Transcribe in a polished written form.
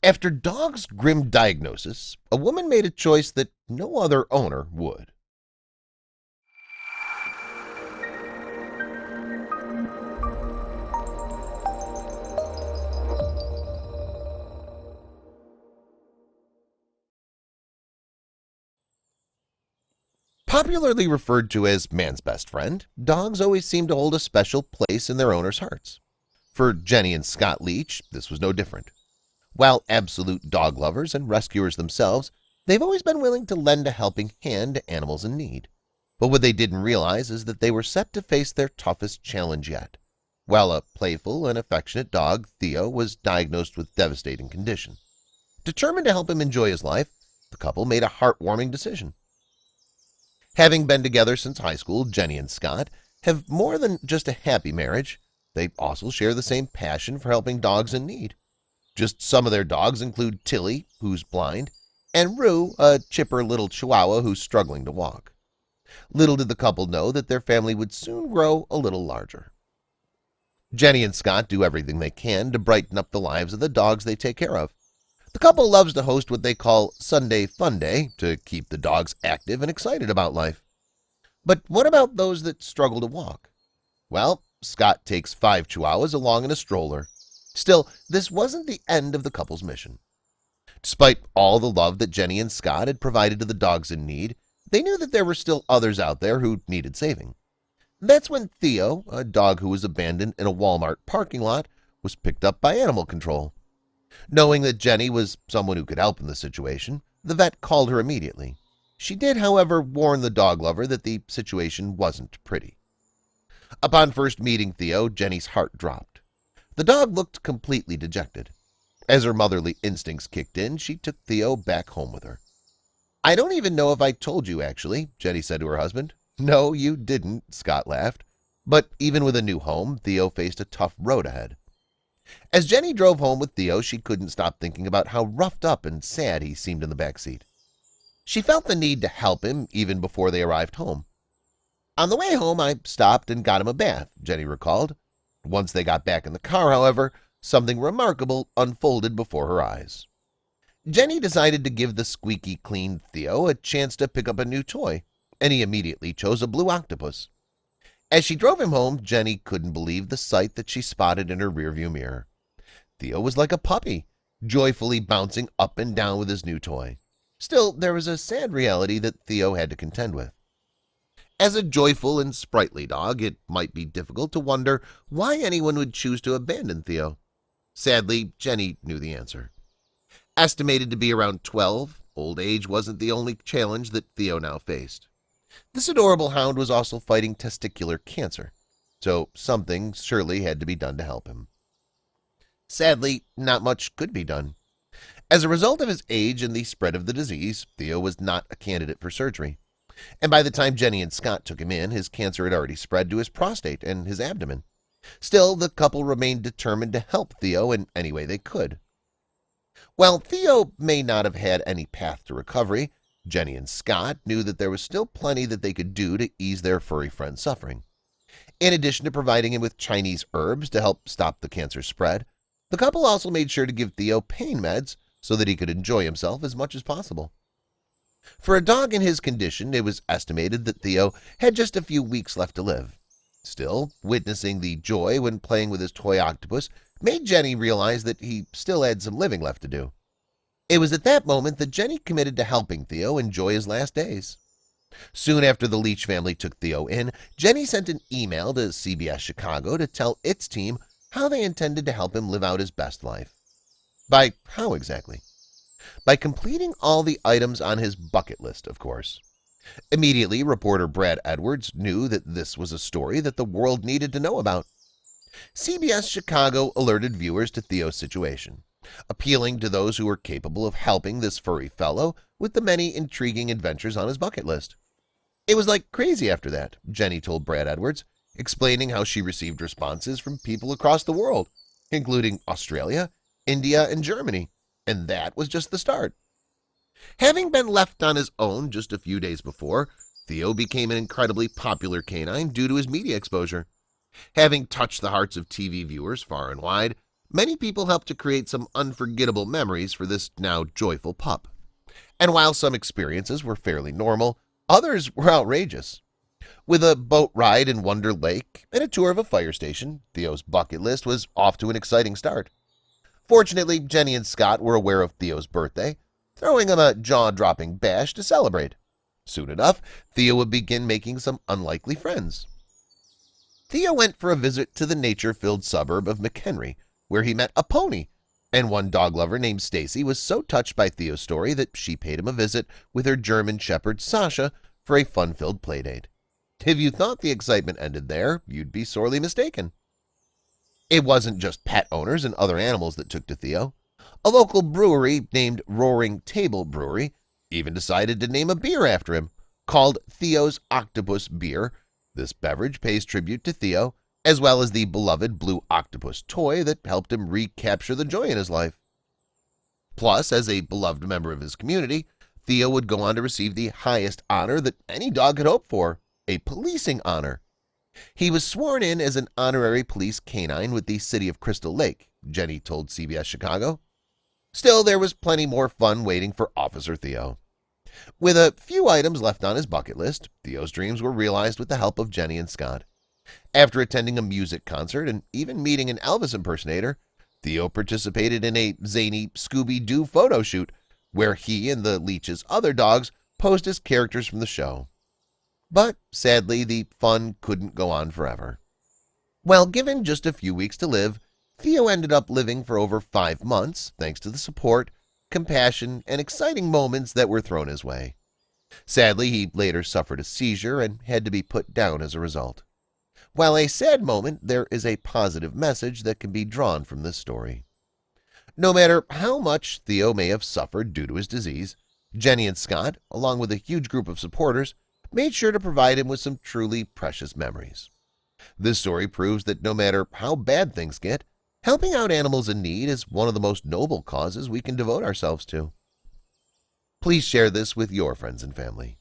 After Dog's grim diagnosis, a woman made a choice that no other owner would. Popularly referred to as man's best friend, dogs always seem to hold a special place in their owners' hearts. For Jenny and Scott Leech, this was no different. While absolute dog lovers and rescuers themselves, they've always been willing to lend a helping hand to animals in need. But what they didn't realize is that they were set to face their toughest challenge yet. While a playful and affectionate dog, Theo, was diagnosed with devastating condition. Determined to help him enjoy his life, the couple made a heartwarming decision. Having been together since high school, Jenny and Scott have more than just a happy marriage. They also share the same passion for helping dogs in need. Just some of their dogs include Tilly, who's blind, and Rue, a chipper little chihuahua who's struggling to walk. Little did the couple know that their family would soon grow a little larger. Jenny and Scott do everything they can to brighten up the lives of the dogs they take care of. The couple loves to host what they call Sunday Fun Day to keep the dogs active and excited about life. But what about those that struggle to walk? Well, Scott takes 5 chihuahuas along in a stroller. Still, this wasn't the end of the couple's mission. Despite all the love that Jenny and Scott had provided to the dogs in need, they knew that there were still others out there who needed saving. That's when Theo, a dog who was abandoned in a Walmart parking lot, was picked up by animal control. Knowing that Jenny was someone who could help in the situation, the vet called her immediately. She did, however, warn the dog lover that the situation wasn't pretty. Upon first meeting Theo, Jenny's heart dropped. The dog looked completely dejected. As her motherly instincts kicked in, she took Theo back home with her. "I don't even know if I told you, actually," Jenny said to her husband. "No, you didn't," Scott laughed. But even with a new home, Theo faced a tough road ahead. As Jenny drove home with Theo, she couldn't stop thinking about how roughed up and sad he seemed in the back seat. She felt the need to help him even before they arrived home. "On the way home, I stopped and got him a bath," Jenny recalled. Once they got back in the car, however, something remarkable unfolded before her eyes. Jenny decided to give the squeaky clean Theo a chance to pick up a new toy, and he immediately chose a blue octopus. As she drove him home, Jenny couldn't believe the sight that she spotted in her rearview mirror. Theo was like a puppy, joyfully bouncing up and down with his new toy. Still, there was a sad reality that Theo had to contend with. As a joyful and sprightly dog, it might be difficult to wonder why anyone would choose to abandon Theo. Sadly, Jenny knew the answer. Estimated to be around 12, old age wasn't the only challenge that Theo now faced. This adorable hound was also fighting testicular cancer, so something surely had to be done to help him. Sadly, not much could be done. As a result of his age and the spread of the disease, Theo was not a candidate for surgery. And by the time Jenny and Scott took him in, his cancer had already spread to his prostate and his abdomen. Still, the couple remained determined to help Theo in any way they could. While Theo may not have had any path to recovery, Jenny and Scott knew that there was still plenty that they could do to ease their furry friend's suffering. In addition to providing him with Chinese herbs to help stop the cancer spread, the couple also made sure to give Theo pain meds so that he could enjoy himself as much as possible. For a dog in his condition, it was estimated that Theo had just a few weeks left to live. Still, witnessing the joy when playing with his toy octopus made Jenny realize that he still had some living left to do. It was at that moment that Jenny committed to helping Theo enjoy his last days. Soon after the Leech family took Theo in, Jenny sent an email to CBS Chicago to tell its team how they intended to help him live out his best life. By how exactly? By completing all the items on his bucket list, of course. Immediately, reporter Brad Edwards knew that this was a story that the world needed to know about. CBS Chicago alerted viewers to Theo's situation, appealing to those who were capable of helping this furry fellow with the many intriguing adventures on his bucket list. It was like crazy after that, Jenny told Brad Edwards, explaining how she received responses from people across the world, including Australia, India, and Germany, and that was just the start. Having been left on his own just a few days before, Theo became an incredibly popular canine due to his media exposure. Having touched the hearts of TV viewers far and wide, Many people helped to create some unforgettable memories for this now joyful pup. And while some experiences were fairly normal, others were outrageous. With a boat ride in Wonder Lake and a tour of a fire station, Theo's bucket list was off to an exciting start. Fortunately, Jenny and Scott were aware of Theo's birthday, throwing him a jaw-dropping bash to celebrate. Soon enough, Theo would begin making some unlikely friends. Theo went for a visit to the nature-filled suburb of McHenry, where he met a pony, and one dog lover named Stacy was so touched by Theo's story that she paid him a visit with her German shepherd Sasha for a fun-filled playdate. If you thought the excitement ended there, you'd be sorely mistaken. It wasn't just pet owners and other animals that took to Theo. A local brewery named Roaring Table Brewery even decided to name a beer after him, called Theo's Octopus Beer. This beverage pays tribute to Theo, as well as the beloved blue octopus toy that helped him recapture the joy in his life. Plus, as a beloved member of his community, Theo would go on to receive the highest honor that any dog could hope for, a policing honor. He was sworn in as an honorary police canine with the city of Crystal Lake, Jenny told CBS Chicago. Still, there was plenty more fun waiting for Officer Theo. With a few items left on his bucket list, Theo's dreams were realized with the help of Jenny and Scott. After attending a music concert and even meeting an Elvis impersonator, Theo participated in a zany Scooby-Doo photo shoot where he and the Leech's other dogs posed as characters from the show. But sadly, the fun couldn't go on forever. Well, given just a few weeks to live, Theo ended up living for over 5 months thanks to the support, compassion, and exciting moments that were thrown his way. Sadly, he later suffered a seizure and had to be put down as a result. While a sad moment, there is a positive message that can be drawn from this story. No matter how much Theo may have suffered due to his disease, Jenny and Scott, along with a huge group of supporters, made sure to provide him with some truly precious memories. This story proves that no matter how bad things get, helping out animals in need is one of the most noble causes we can devote ourselves to. Please share this with your friends and family.